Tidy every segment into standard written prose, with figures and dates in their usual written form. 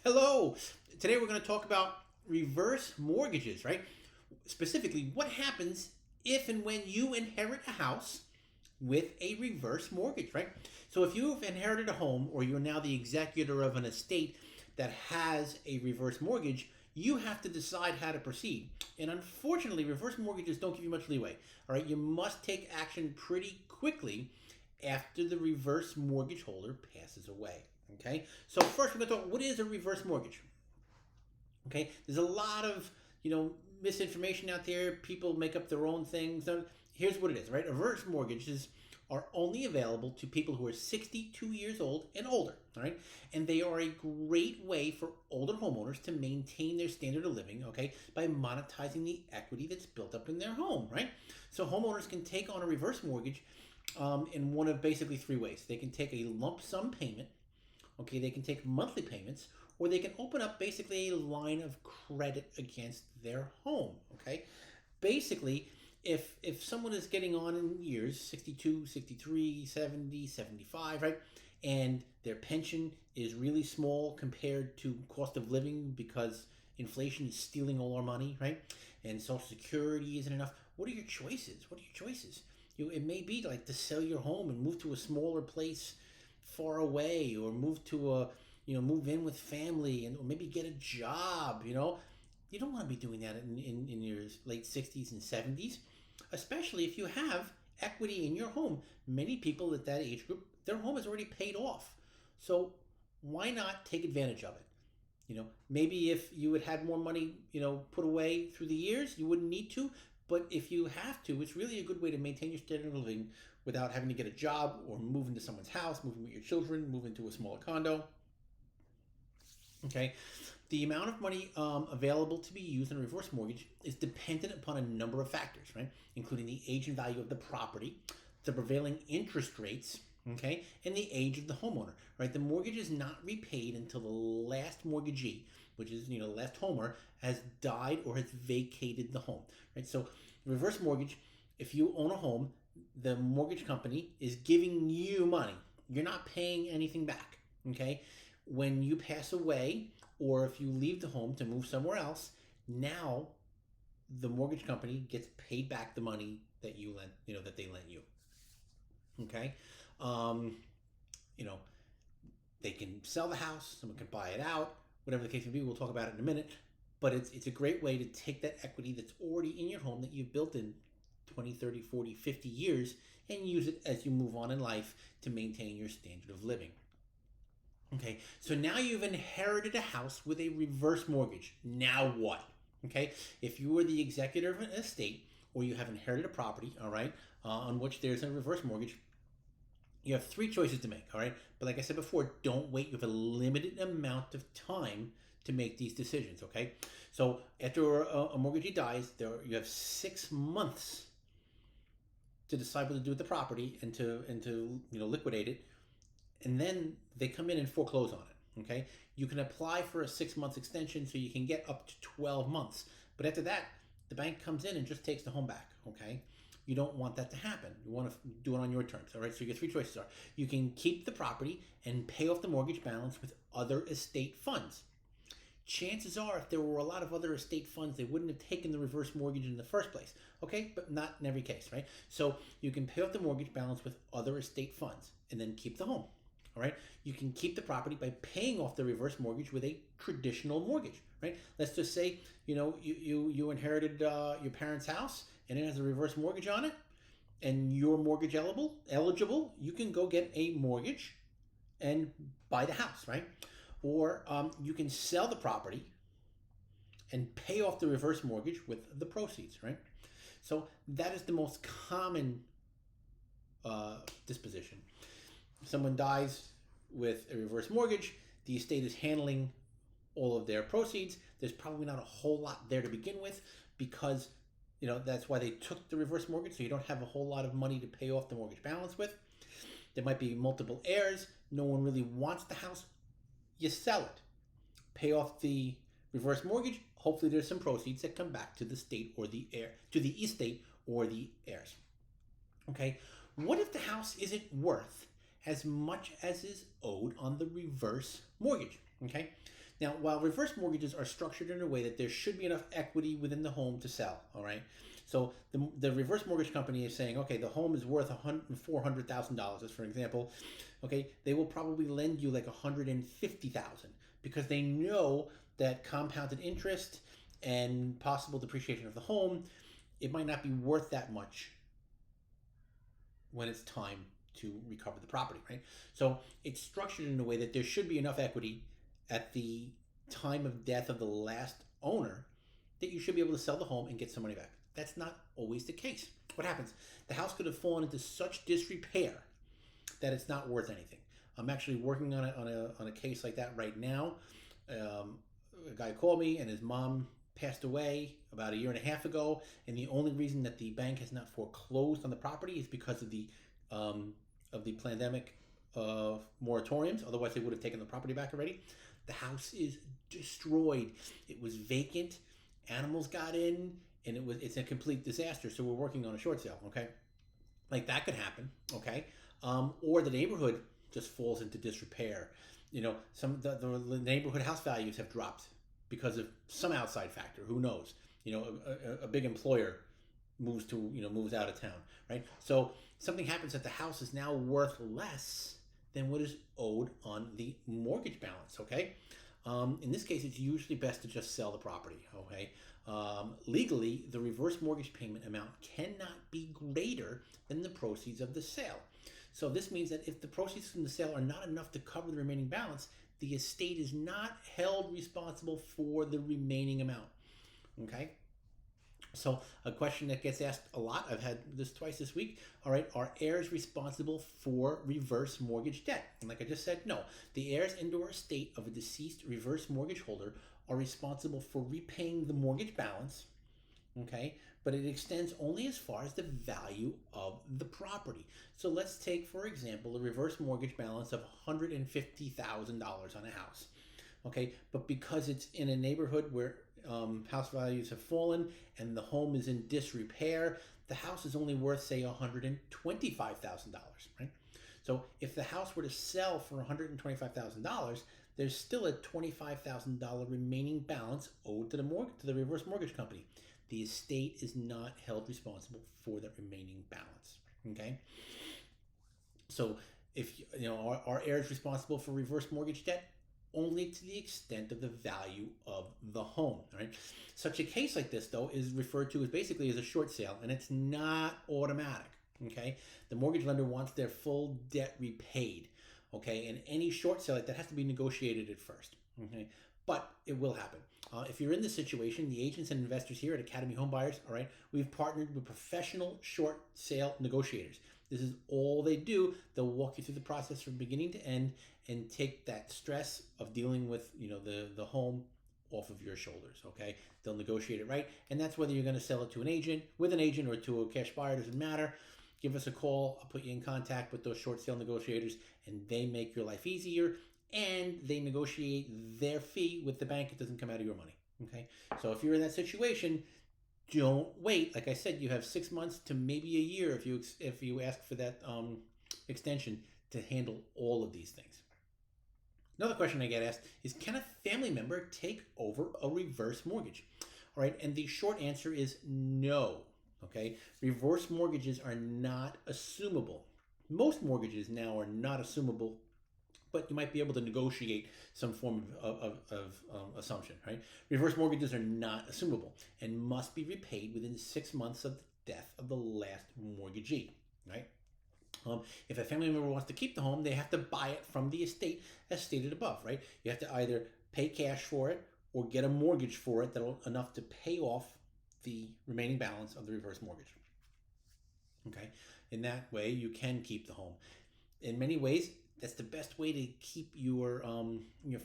Hello. Today we're going to talk about reverse mortgages, right? Specifically, what happens if and when you inherit a house with a reverse mortgage, right? So if you've inherited a home or you're now the executor of an estate that has a reverse mortgage, you have to decide how to proceed. And unfortunately, reverse mortgages don't give you much leeway. All right, you must take action pretty quickly after the reverse mortgage holder passes away. Okay, so first we're going to talk what is a reverse mortgage. Okay, there's a lot of misinformation out there. People make up their own things. Here's what it is, right? Reverse mortgages are only available to people who are 62 years old and older, all right? And they are a great way for older homeowners to maintain their standard of living, okay, by monetizing the equity that's built up in their home, right? So homeowners can take on a reverse mortgage in one of basically three ways. They can take a lump sum payment, okay, they can take monthly payments, or they can open up basically a line of credit against their home, okay? Basically, if someone is getting on in years 62, 63, 70, 75, right, and their pension is really small compared to cost of living because inflation is stealing all our money, right, and social security isn't enough, what are your choices? It may be like to sell your home and move to a smaller place far away, or move in with family, and or maybe get a job. You don't want to be doing that in your late 60s and 70s, especially if you have equity in your home. Many people at that age group, their home is already paid off. So why not take advantage of it? Maybe if you had more money, put away through the years, you wouldn't need to. But if you have to, it's really a good way to maintain your standard of living without having to get a job or move into someone's house, move with your children, move into a smaller condo. Okay, the amount of money available to be used in a reverse mortgage is dependent upon a number of factors, right? Including the age and value of the property, the prevailing interest rates, okay, and the age of the homeowner, right? The mortgage is not repaid until the last mortgagee, which is the last homeowner, has died or has vacated the home, right? So reverse mortgage, if you own a home, the mortgage company is giving you money. You're not paying anything back, okay? When you pass away, or if you leave the home to move somewhere else, now the mortgage company gets paid back the money that you lent, that they lent you. Okay, um, you know, they can sell the house, someone can buy it out, whatever the case may be. We'll talk about it in a minute. But it's a great way to take that equity that's already in your home that you've built in 20, 30, 40, 50 years and use it as you move on in life to maintain your standard of living. Okay, so now you've inherited a house with a reverse mortgage. Now what? Okay, if you are the executor of an estate or you have inherited a property, all right, on which there's a reverse mortgage, you have three choices to make, all right? But like I said before, don't wait. You have a limited amount of time to make these decisions, okay? So after a mortgagee dies, you have 6 months to decide what to do with the property and to liquidate it, and then they come in and foreclose on it. Okay, you can apply for a 6 months extension so you can get up to 12 months. But after that, the bank comes in and just takes the home back. Okay, you don't want that to happen. You want to do it on your terms. All right, so your three choices are: you can keep the property and pay off the mortgage balance with other estate funds. Chances are, if there were a lot of other estate funds, they wouldn't have taken the reverse mortgage in the first place. Okay, but not in every case, right? So you can pay off the mortgage balance with other estate funds and then keep the home. All right, you can keep the property by paying off the reverse mortgage with a traditional mortgage, right? Let's just say you inherited your parents' house and it has a reverse mortgage on it, and you're mortgage eligible. You can go get a mortgage and buy the house, right? Or you can sell the property and pay off the reverse mortgage with the proceeds, right? So that is the most common disposition. Someone dies with a reverse mortgage, the estate is handling all of their proceeds. There's probably not a whole lot there to begin with because that's why they took the reverse mortgage, so you don't have a whole lot of money to pay off the mortgage balance with. There might be multiple heirs. No one really wants the house. You sell it, pay off the reverse mortgage. Hopefully there's some proceeds that come back to the state or the heir, to the estate or the heirs. Okay, what if the house isn't worth as much as is owed on the reverse mortgage? Okay, Now, while reverse mortgages are structured in a way that there should be enough equity within the home to sell, all right? So the reverse mortgage company is saying, okay, the home is worth $400,000, as for example. Okay, they will probably lend you like $150,000 because they know that compounded interest and possible depreciation of the home, it might not be worth that much when it's time to recover the property, right? So it's structured in a way that there should be enough equity at the time of death of the last owner that you should be able to sell the home and get some money back. That's not always the case. What happens? The house could have fallen into such disrepair that it's not worth anything. I'm actually working on a case like that right now. A guy called me and his mom passed away about a year and a half ago, and the only reason that the bank has not foreclosed on the property is because of the pandemic moratoriums. Otherwise, they would have taken the property back already. The house is destroyed. It was vacant. Animals got in, and it's a complete disaster. So we're working on a short sale. Okay, like that could happen. Okay, or the neighborhood just falls into disrepair. You know, the neighborhood house values have dropped because of some outside factor. Who knows? You know, a big employer moves out of town, right? So something happens that the house is now worth less than what is owed on the mortgage balance. Okay. In this case, it's usually best to just sell the property. Okay. Legally, the reverse mortgage payment amount cannot be greater than the proceeds of the sale. So this means that if the proceeds from the sale are not enough to cover the remaining balance, the estate is not held responsible for the remaining amount. Okay? So a question that gets asked a lot, I've had this twice this week, all right, are heirs responsible for reverse mortgage debt? And like I just said, no. The heirs and/or estate of a deceased reverse mortgage holder are responsible for repaying the mortgage balance, okay? But it extends only as far as the value of the property. So let's take, for example, a reverse mortgage balance of $150,000 on a house, okay? But because it's in a neighborhood where house values have fallen and the home is in disrepair, the house is only worth, say, $125,000, right? So if the house were to sell for $125,000, there's still a $25,000 remaining balance owed to the reverse mortgage company. The estate is not held responsible for that remaining balance. Okay. So if are heirs responsible for reverse mortgage debt? Only to the extent of the value of the home. Right. Such a case like this, though, is referred to as basically as a short sale, and it's not automatic. Okay. The mortgage lender wants their full debt repaid. Okay, and any short sale like that has to be negotiated at first. Okay, but it will happen. If you're in this situation, the agents and investors here at Academy Home Buyers, all right, we've partnered with professional short sale negotiators. This is all they do. They'll walk you through the process from beginning to end and take that stress of dealing with the home off of your shoulders. Okay, they'll negotiate it right, and that's whether you're going to sell it to an agent, or to a cash buyer, doesn't matter. Give us a call. I'll put you in contact with those short sale negotiators, and they make your life easier, and they negotiate their fee with the bank. It doesn't come out of your money. Okay. So if you're in that situation, don't wait. Like I said, you have 6 months to maybe a year if you ask for that extension to handle all of these things. Another question I get asked is, can a family member take over a reverse mortgage? All right. And the short answer is no. Okay, reverse mortgages are not assumable. Most mortgages now are not assumable, but you might be able to negotiate some form of assumption, right? Reverse mortgages are not assumable and must be repaid within 6 months of the death of the last mortgagee, right? If a family member wants to keep the home, they have to buy it from the estate as stated above, right? You have to either pay cash for it or get a mortgage for it that'll enough to pay off the remaining balance of the reverse mortgage. Okay, in that way you can keep the home. In many ways, that's the best way to keep your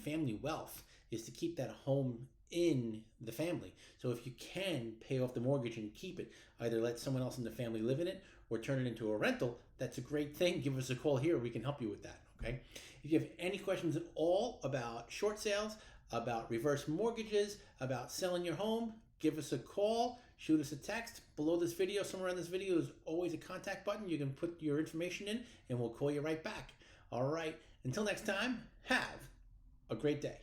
family wealth, is to keep that home in the family. So if you can pay off the mortgage and keep it, either let someone else in the family live in it or turn it into a rental, that's a great thing. Give us a call here. We can help you with that. Okay. If you have any questions at all about short sales, about reverse mortgages, about selling your home, give us a call, shoot us a text. Below this video, somewhere on this video, is always a contact button. You can put your information in and we'll call you right back. All right. Until next time, have a great day.